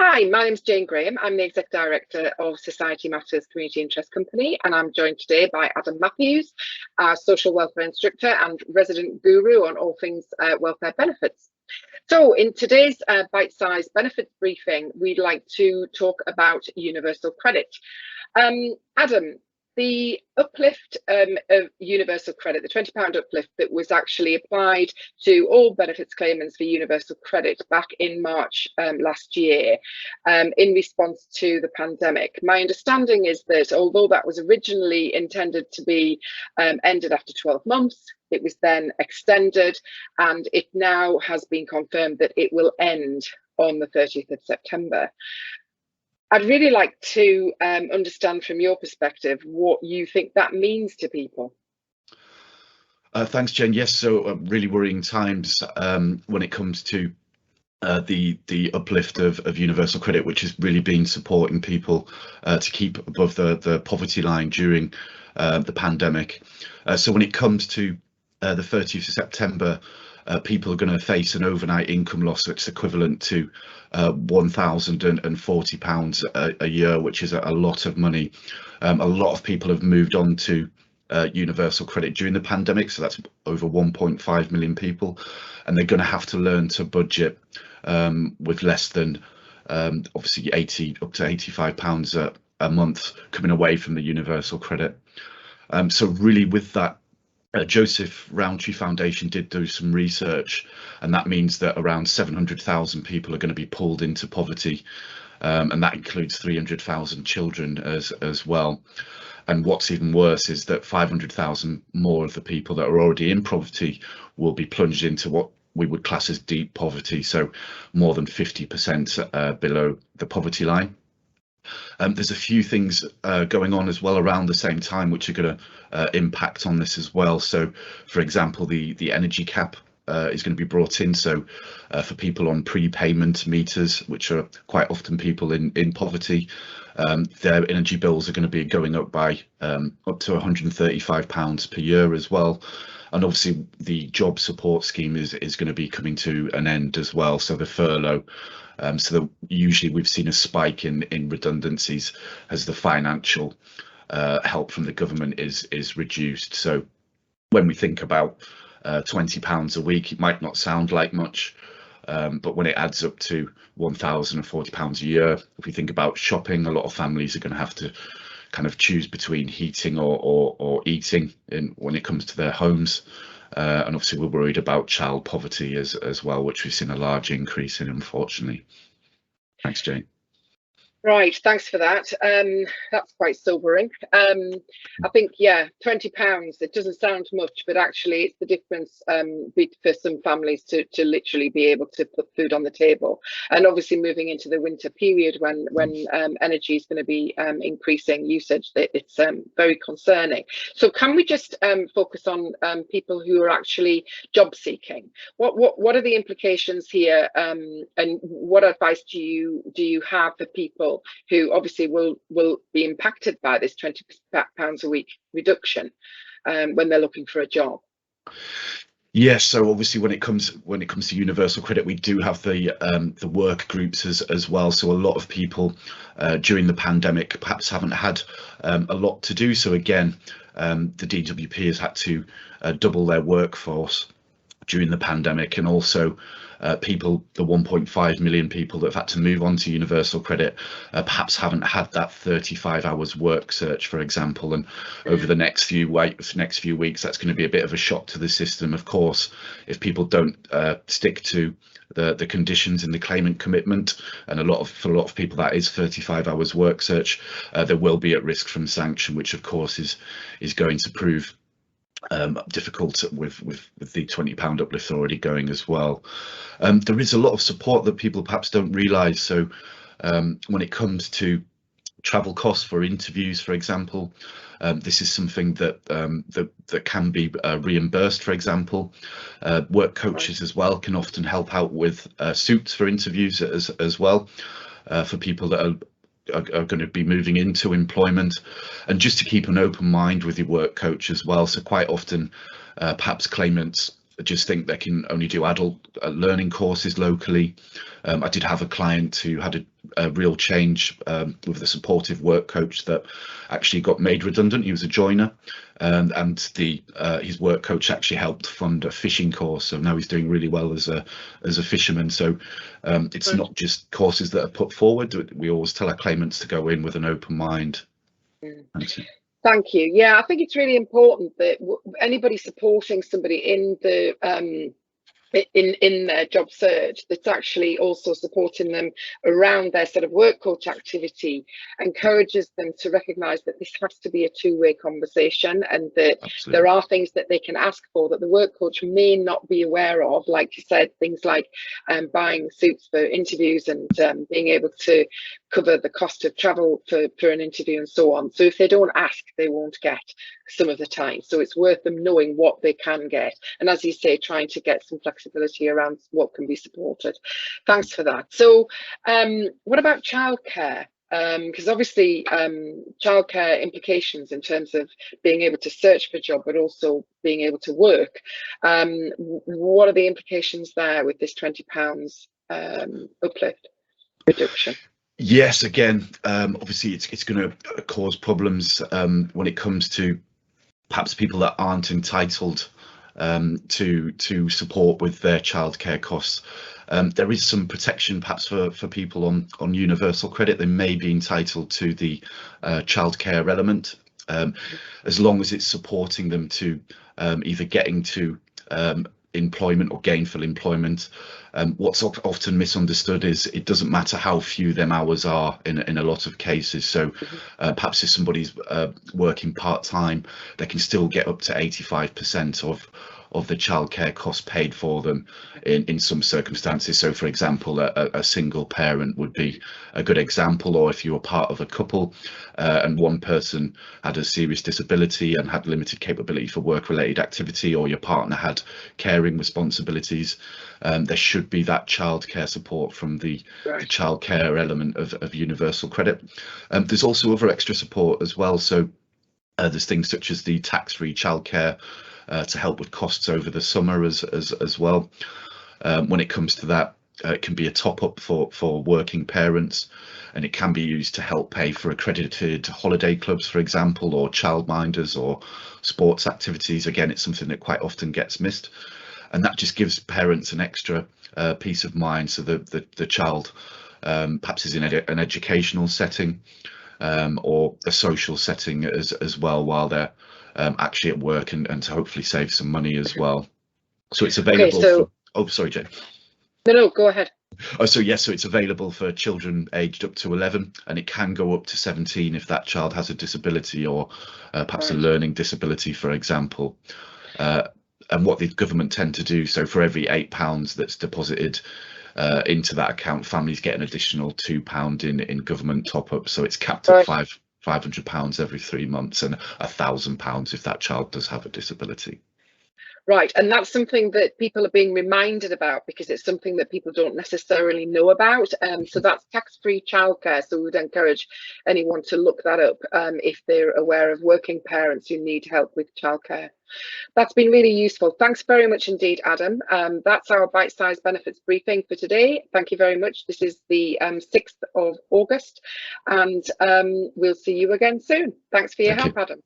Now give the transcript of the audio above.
Hi, my name's Jane Graham. I'm the Exec Director of Society Matters Community Interest Company, and I'm joined today by Adam Matthews, our social welfare instructor and resident guru on all things welfare benefits. So in today's bite-sized benefits briefing, we'd like to talk about universal credit. Adam, the uplift of universal credit, the £20 uplift that was actually applied to all benefits claimants for universal credit back in March last year in response to the pandemic. My understanding is that although that was originally intended to be ended after 12 months, it was then extended, and it now has been confirmed that it will end on the 30th of September. I'd really like to understand from your perspective what you think that means to people. Thanks, Jen. Yes, so really worrying times when it comes to the uplift of universal credit, which has really been supporting people to keep above the poverty line during the pandemic. So when it comes to the 30th of September, people are going to face an overnight income loss that's equivalent to £1,040 a year, which is a lot of money. A lot of people have moved on to universal credit during the pandemic, so that's over 1.5 million people, and they're going to have to learn to budget with less than obviously up to £85 a month coming away from the universal credit. So really with that, Joseph Rowntree Foundation did do some research, and that means that around 700,000 people are going to be pulled into poverty, and that includes 300,000 children as well. And what's even worse is that 500,000 more of the people that are already in poverty will be plunged into what we would class as deep poverty, so more than 50% below the poverty line. There's a few things going on as well around the same time which are going to impact on this as well. So, for example, the energy cap is going to be brought in. So for people on prepayment meters, which are quite often people in poverty, their energy bills are going to be going up by up to £135 per year as well. And obviously the job support scheme is going to be coming to an end as well. So the furlough, so usually we've seen a spike in redundancies as the financial help from the government is reduced. So when we think about £20 a week, it might not sound like much, but when it adds up to £1,040 a year, if we think about shopping, a lot of families are going to have to kind of choose between heating or eating when it comes to their homes. And obviously we're worried about child poverty as well, which we've seen a large increase in, unfortunately. Thanks, Jane. Right, thanks for that. That's quite sobering. I think, yeah, £20, it doesn't sound much, but actually it's the difference for some families to literally be able to put food on the table. And obviously moving into the winter period when energy is going to be increasing usage, it's very concerning. So can we just focus on people who are actually job seeking? What are the implications here, and what advice do you have for people who obviously will be impacted by this £20 a week reduction when they're looking for a job? Yes, so obviously when it comes to universal credit, we do have the work groups as well. So a lot of people during the pandemic perhaps haven't had a lot to do. So again, the DWP has had to double their workforce during the pandemic, and also people, the 1.5 million people that have had to move on to universal credit, perhaps haven't had that 35 hours work search, for example. And over the next few weeks, that's going to be a bit of a shock to the system. Of course, if people don't stick to the conditions in the claimant commitment, and for a lot of people that is 35 hours work search, they will be at risk from sanction, which of course is going to prove difficult with the £20 uplift already going as well. There is a lot of support that people perhaps don't realise. So when it comes to travel costs for interviews, for example, this is something that that can be reimbursed. For example, work coaches as well can often help out with suits for interviews as well, for people that are going to be moving into employment, and just to keep an open mind with your work coach as well. So quite often perhaps claimants just think they can only do adult learning courses locally. I did have a client who had a real change with a supportive work coach that actually got made redundant. He was a joiner, and his work coach actually helped fund a fishing course. So now he's doing really well as a fisherman. So it's not just courses that are put forward. We always tell our claimants to go in with an open mind. Thank you. Yeah, I think it's really important that anybody supporting somebody in the in their job search, that's actually also supporting them around their sort of work coach activity, encourages them to recognise that this has to be a two-way conversation, and that Absolutely. there are things that they can ask for that the work coach may not be aware of, like you said, things like buying suits for interviews and being able to cover the cost of travel for an interview and so on. So if they don't ask, they won't get some of the time. So it's worth them knowing what they can get, and as you say, trying to get some flexibility around what can be supported. Thanks for that. So what about childcare? Because obviously childcare implications in terms of being able to search for a job, but also being able to work. What are the implications there with this £20 uplift reduction? Yes, again, obviously it's going to cause problems when it comes to perhaps people that aren't entitled to support with their childcare costs. There is some protection perhaps for people on universal credit. They may be entitled to the childcare element, as long as it's supporting them to either getting to employment or gainful employment. What's often misunderstood is it doesn't matter how few them hours are in a lot of cases. So perhaps if somebody's working part-time, they can still get up to 85% of the childcare costs paid for them in some circumstances. So for example, a single parent would be a good example, or if you were part of a couple and one person had a serious disability and had limited capability for work-related activity, or your partner had caring responsibilities, there should be that childcare support from the childcare element of universal credit. There's also other extra support as well. So there's things such as the tax-free childcare to help with costs over the summer as well. When it comes to that, it can be a top-up for working parents, and it can be used to help pay for accredited holiday clubs, for example, or childminders or sports activities. Again, it's something that quite often gets missed, and that just gives parents an extra peace of mind, so that the child perhaps is in an educational setting or a social setting as well, while they're actually at work, and to hopefully save some money as well. So it's available. Okay, so oh, sorry, Jane. No, go ahead. Oh, so yes, so it's available for children aged up to 11, and it can go up to 17 if that child has a disability, or perhaps a learning disability, for example. And what the government tend to do, so for every £8 that's deposited into that account, families get an additional £2 in government top up. So it's capped at £500 every 3 months, and £1,000 if that child does have a disability. Right, and that's something that people are being reminded about, because it's something that people don't necessarily know about. So that's tax-free childcare. So we would encourage anyone to look that up if they're aware of working parents who need help with childcare. That's been really useful. Thanks very much indeed, Adam. That's our bite-sized benefits briefing for today. Thank you very much. This is the 6th of August, and we'll see you again soon. Thanks for your help, Adam.